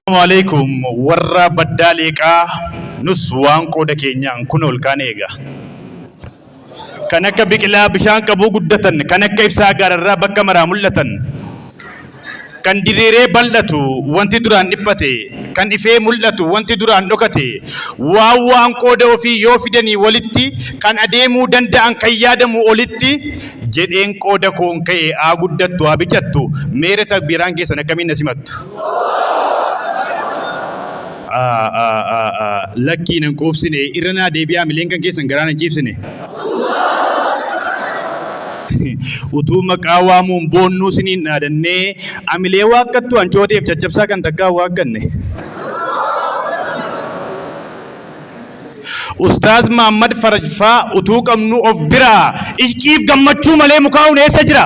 Assalamualaikum warra baddaleeqaa nus waan qooda keenyaan kun ol kaan eega. Kan akka biqilaa bishaan qabuu guddatan, kan akka ibsaa gaararraa bakka maraa mul'atan, kan diriiree bal'atu wanti duraan dhiphate, kan ifee mul'atu wanti duraan dhokate, waan qooda ofii yoo fidanii walitti, kan adeemuu danda'an kan yaadamu olitti jedheen qooda koon ka'e haa guddattu haa bichattu meera takbiiraan keessan akkamiin na simattu. Lakkii nan qoobsine irra naa deebi'aa mileen kan keessan garaa nan ciibsine. Utuu maqaa waamuun boonnuu siniin dhaadannee amilee waaqqattu hancooteef caccabsaa kan takkaa waaqanne. Ustaaz Muhammad Farajfaa utuu qabnu of biraa ishqiif gammachuu malee mukaa'uun eessa jira?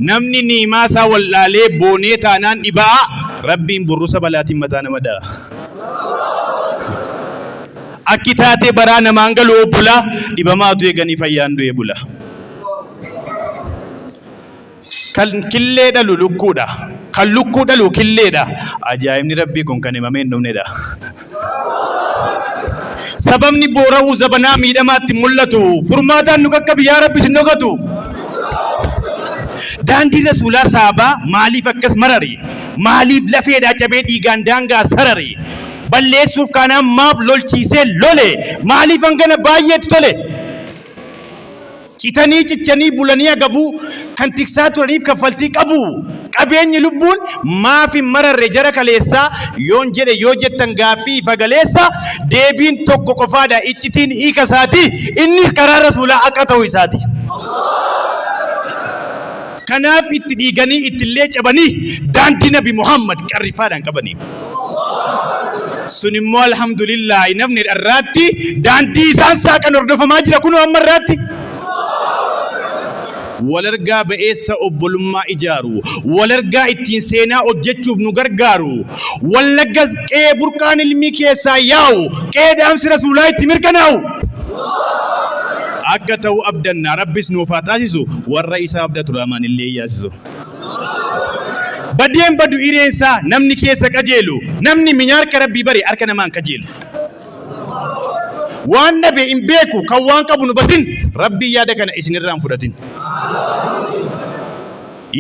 Namni niimaa isaa wallaalee boonee taanaan dhibaa rabbiin burrusa balaatiin mataa nama dha'a. Akki taatee baraa namaan galuu bula dhibamaatu eeganii fayyaan du'e bula. Kan killee dhalu lukkuudha. Kan lukkuu dhalu killeedha. Ajaa'ibni rabbii kun kan himamee hin dhumnedha. Sababni boora'uu zabanaa miidhamaatti mul'atu furmaataan nu akka biyyaa rabbi sin dhokatu. Daandii rasuulaa saabaa maaliif akkas marare? Maaliif lafeedhaa cabee dhiigaan daangaa sarare? Balleessuuf kanaan maaf lolchiisee lole? Maaliif hangana baay'eetu tole? Citanii cichanii bulanii agabuu kan tiksaa turaniif kaffaltii qabu. Qabeenyi lubbuun maaf hin mararre jara kaleessaa yoon jedhe yoo jettan gaaffii fagaleessa deebiin tokko qofaadha iccitiin hiika isaati inni karaa rasuulaa akka ta'u isaati. Kanaaf itti dhiiganii ittillee cabanii daandii Nabi Muhammad qarrifaadhaan qabanii. Sun immoo alhamdulillah namni dharraatti daandii isaan saaqan hordofamaa jira kunoo amma irraatti. Walargaa ba'eessa obbolummaa ijaaru, walargaa ittiin seenaa hojjechuuf nu gargaaru, wallaggas qe'ee burqaan ilmii keessaa yaa'u, qe'ee dhaamsi rasuulaa itti mirkanaa'u. Akka ta'u abdanna rabbis nuuf haa taasisu warra isaa abdatu raamaan illee yaasisu. Badeen badu ireensaa namni keessa qajeelu namni minyaarka rabbii bare harka namaan qajeelu. Waan dhabe hin beeku kan waan qabu nu batin rabbii yaada kana isinirraan fudhatin.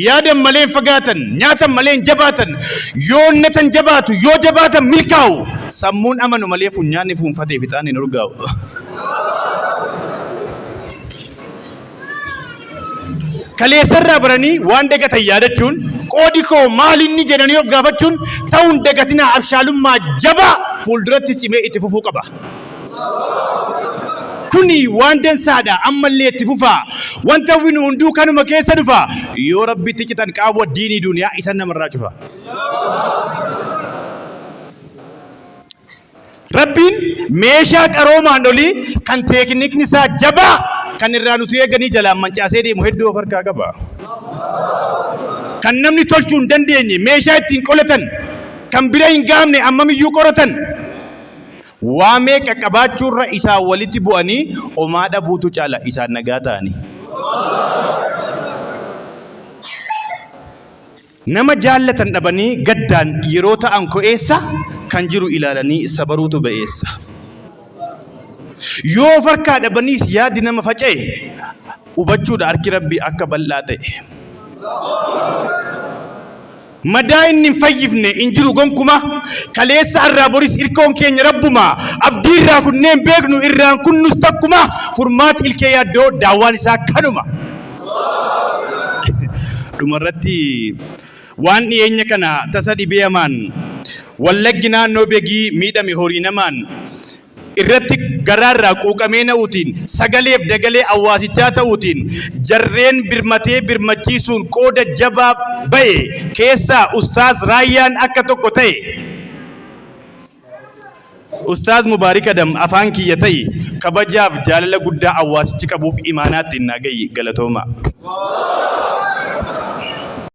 Yaadan malee fagaatan nyaatan malee jabaatan yoo natan jabaatu yoo jabaatan milkaa'u sammuun amanu malee funyaanni fuunfatee fixaan hin urgaa'u. Kaleessarraa baranii waan dagatan yaadachuun qoodi koo maal inni jedhanii of gaafachuun ta'uun dagatinaa abshaalummaa jabaa fuulduratti cimee itti fufuu qaba. Kuni waan dansaadha ammallee itti fufaa wanta winu hunduu kanuma keessa dhufa yoo rabbitti citan qaawwa diinii duniyaa isa namarraa cufa. Rabbiin meeshaa qaroomaan olii kan teeknikni isaa jabaa kan irraa nuti eeganii jalaan mancaasee deemu hedduu of harkaa qaba. Kan namni tolchuu hin dandeenye meeshaa ittiin qolatan kan bira hin gaamne ammamiyyuu qoratan. Waamee qaqqabaachuurra isaa walitti bu'anii homaa dhabuutu caala isaan nagaa ta'anii. Nama jaallatan dhabanii gaddaan yeroo ta'an ko'eessa kan jiru ilaalanii sabaruutu ba'eessa. Yoo of harkaa dhabaniis yaadi nama faca'e hubachuudha harki rabbii akka bal'aa ta'e. Madaa inni hin fayyifne hin jiru gonkuma kaleessa irraa boris ilkoon keenya rabbuma abdii irraa kunneen beeknu irraan kunnus takkuma furmaati ilkee yaaddoo daawwaan isaa kanuma. Dhumarratti waan dhiyeenya kana tasa dhibee hamaan wallaggi naannoo beegii miidhame horii namaan irratti garaarraa quuqamee na'uutiin sagaleef dagalee awwaasichaa ta'uutiin jarreen birmatee birmachiisuun qooda jabaa ba'e keessaa ustaaz Raayyaan akka tokko ta'e. Ustaaz Mubaarik Adam afaan kiyya ta'e kabajaaf jaalala guddaa awwaasichi qabuuf imaanaatti hin naagayi galatooma.